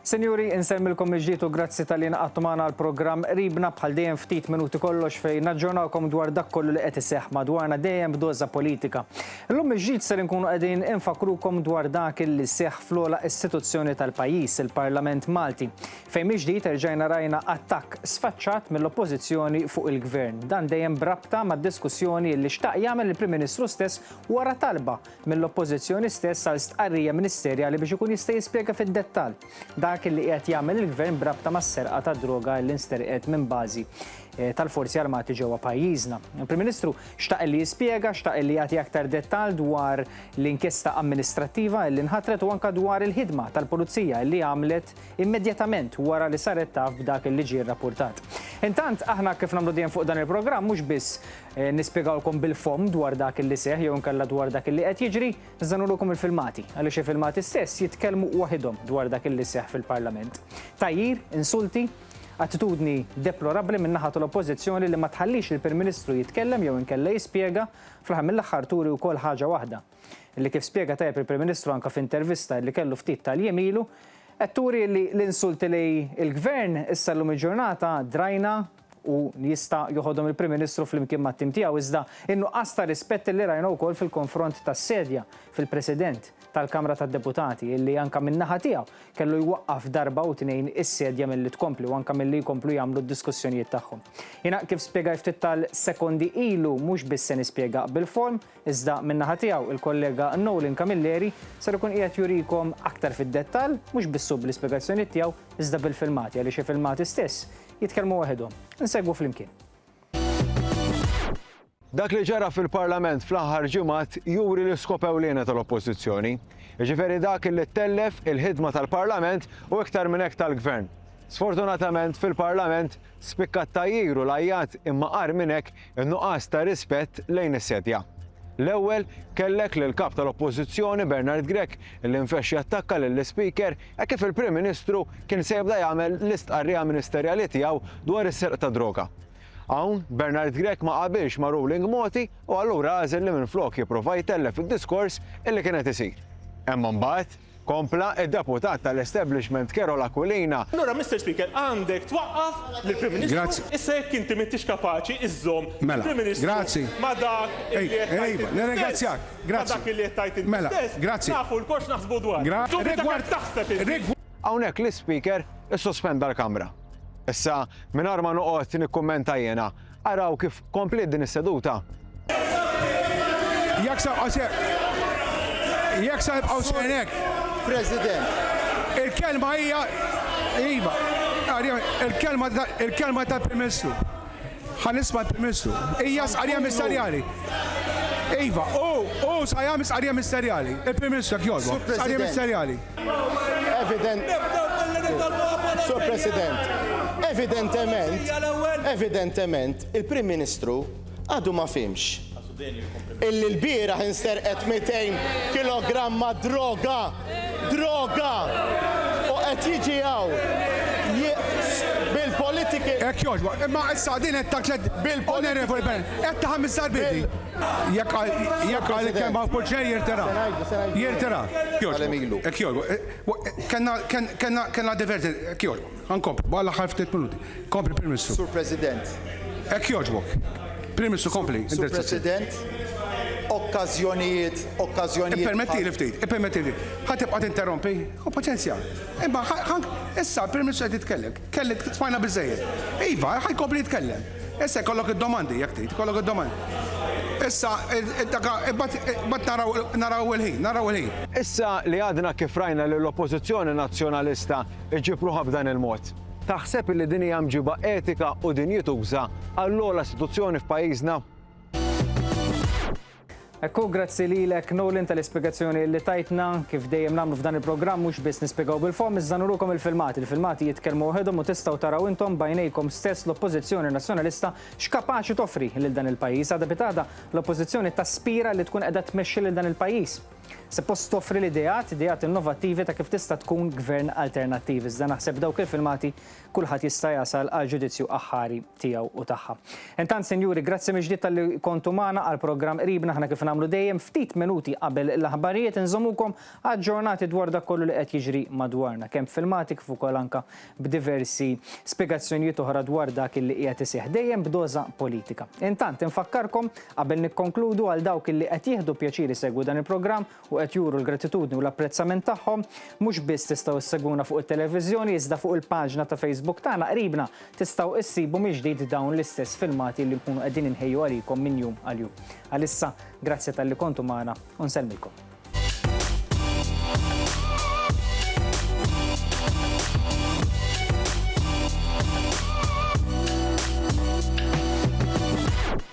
Senjuri, insemmilkom iġġietu grazzi tal-li naqattu magħna l-programm ribna bħal dejjem ftit minuti kollox fejn naġġornawkom dwar dak kollu li qed iseħħ madwarna dejjem b'doża politika. Illum iġġiet ser inkunu qegħdin infakrukom dwar dak li seħħ fl-ogħla istituzzjoni tal-pajjiż, il-Parlament Malti, fejn miġdiet erġajna rajna attakk sfaċċat mill-oppożizzjoni fuq il-Gvern. Dan dejjem brabta mad-diskussjoni li xtaq jagħmel il-Prim Ministru stess wara talba mill-oppożizzjoni stess għal stqarrija ministerjali biex ikun jista' jispjega fid-dettall dak li qed jagħmel il-Gvern brabta mas-serqa ta' droga li nsterqet minn bażi tal-Forzi Armati ġewwa pajjiżna. Il-Prim Ministru xtaq li jispjega, xtaq li jagħti aktar dettall dwar l-inkjesta amministrattiva li nħatret u anke dwar il-ħidma tal-Pulizija li għamlet immedjatament wara li saret taf b'dak li ġie rrappurtat. Intant aħna kif nagħmlu dejjem fuq dan il-programm mhux biss nispjegawlkom bil-fom dwar dak li seħħ jew inkella dwar dak li qed jiġri, iżda nurrukom il-filmati għaliex il-filmati stess jitkellmu waħedhom dwar dak li seħħ fil-Parlament. Tajjir, insulti, attitudni deplorabbli min naħa tal-oppożizzjoni li ma tħallix il-Prim Ministru jitkellem jew inkella jispjega fl-aħħar mill-aħħar turi wkoll ħaġa waħda. Illi kif spjega tajjeb il-Prim Ministru anke f'intervista li kellu ftit tal-jiem ilu, qed turi li l-insulti li l-Gvern issa llum il-ġurnata drajna u jista' joħodhom il-Prim Ministru flimkien mat-tim tiegħu iżda innuqqas ta' rispett li rajna wkoll fil-konfront tas-sedja fil-President tal-Kamra tad-Deputati illi anke min-naħa tiegħu kellu jwaqqaf darba u tnejn is-sedja milli tkompli u anke milli jkomplu jagħmlu d-diskussjonijiet tagħhom. Jiena kif spjegaj ftit tal-sekondi ilu mhux biss se nispjega bil-form, iżda min-naħa tiegħu il-kollega Nolin Camilleri ser ikun qiegħed jurikom aktar fid-dettall, mhux biss bl-ispjegazzjonijiet tiegħu iżda bil-filmati għaliex il-filmati stess jitkellmu waħedhom. Insegwu flimkien. Dak li ġara fil-Parlament fl-aħħar ġimgħat juri l-iskop ewlieni tal-Oppożizzjoni. Jiġifieri dak li tellef il-ħidma tal-Parlament u iktar minn hekk tal-Gvern. Sfortunatament fil-Parlament spikkat tajjiru l-ajjat imma qar minn hekk in-nuqqas ta' rispett lejn is-sedja. L-ewwel kellek lil kap tal-Oppożizzjoni Bernard Grech li nfexxi attakka lill-Speaker hekk kif il-Prim Ministru kien se jibda jagħmel l-istqarrija ministerjali tiegħu dwar is-serq ta' droga. Hawn Bernard Grech ma qabilx ma' ruling Moti u allura għażel li minflok jipprova jtellef id-diskors illi kienet isir. Imma mbagħad kompla id-deputat tal-establishment Kerola Aquilina. Allura, Mr. Speaker, għandek twaqqaf lill-Prim Ministru. Issa jekk inti m'intix kapaċi iżżomm il-Prim Ministru ma' dak li qed tajt inti stess. Nafu l-kox naħsbu dwar. Hawnhekk l-Speaker issospenda l-Kamra. Issa mingħajr ma noqgħod nikkummenta jiena, araw kif komplet din is-seduta. Jekk sa jibqgħu xejnek, President. Il-kelma hija iva, il-kelma tal-Prim Ministru. Ħanisma' l-Prim Ministru. Hija sqarrija ministerjali. Iva, sqarrija misqarrija ministerjali. Il-Prim Ministru jogħġbu. Sqarrija ministerjali. Sur President, evidentement, il-Prim Ministru għadu ma fimx. Illi l-bieraħ inserqet 200 kilogramma droga! U qed jiġi hawn bil-politiki. Hekk jogħġbu, imma issa din qed taklet bil-onorevoli Ben. Qed ta' ħames darbiti. Jekk għal kemm poġġej jirtira. Hekk jogħġbu. Kenna diverti, hekk jogħġbu. Ħankompli, bħala ħarf minuti. Kompli Prim Ministru. Sur President. Hekk jogħġbok. Prim Ministru kompli. Sur President, okkażjonijiet. Permetti li ftit, ħatibqa' tinterrompi, u paċenzja. Imma issa Prim Ministru qed jitkellem, kellet smajna biżejjed. Iva, ħajkompli jitkellem. Issa kollok id-domandi, jekk tgħid, kollok id-domandi. Issa, bat naraw il-ħin. Issa li għadna kif rajna li l-Oppożizzjoni Nazzjonalista iġibruha b'dan il-mod. Taħseb li din hija mġiba etika u din jituża għall-ogħla istituzzjoni f'pajjiżna? Ekku, grazzi lilek Nolin tal-ispjegazzjoni li tajtna kif dejjem nagħmlu f'dan il-programm mhux biss nispjegaw bil-fom iżda nurukom il-filmati. Il-filmati jitkellmu waħedhom u tistgħu taraw intom bajnejkom stess l-Oppożizzjoni Nazzjonalista x'kapaċi toffri lil dan il-pajjiż. Għadha bitada l-Oppożizzjoni taspira li tkun qiegħda tmexxi lil dan il-pajjiż. Suppost toffri l-idejat innovattivi ta' kif tista' tkun gvern alternattiv. Iżda naħseb dawk il-filmati kulħadd jista' jasal għal ġudizzju aħħari tiegħu u tagħha. Intant, Sinjuri, grazzi miġdiet tal-li kontu magħna għal programm Qribna ħna kif nagħmlu dejjem ftit minuti qabel l-aħbarijiet inżommukom aġġornati dwar dak kollu li qed jiġri madwarna, kemm filmati kif ukoll anke b'diversi spjegazzjonijiet oħra dwar dak li qiegħed iseħħ dejjem b'doża politika. Intant infakkarkom qabel nikkonkludu għal dawk li qed jieħdu pjaċiri segwu dan il-programm u qed juru l-gratitudni u l-apprezzament tagħhom, mhux biss tistgħu issegwuna fuq it-televiżjoni iżda fuq il-paġna ta' Facebook tagħna Qribna tistgħu issibu miġdid dawn l-istess filmati li nkunu qegħdin inħejju għalikom minn jum għal jum. Għalissa, grazzi tal-li kontu magħna u nsellmilkom.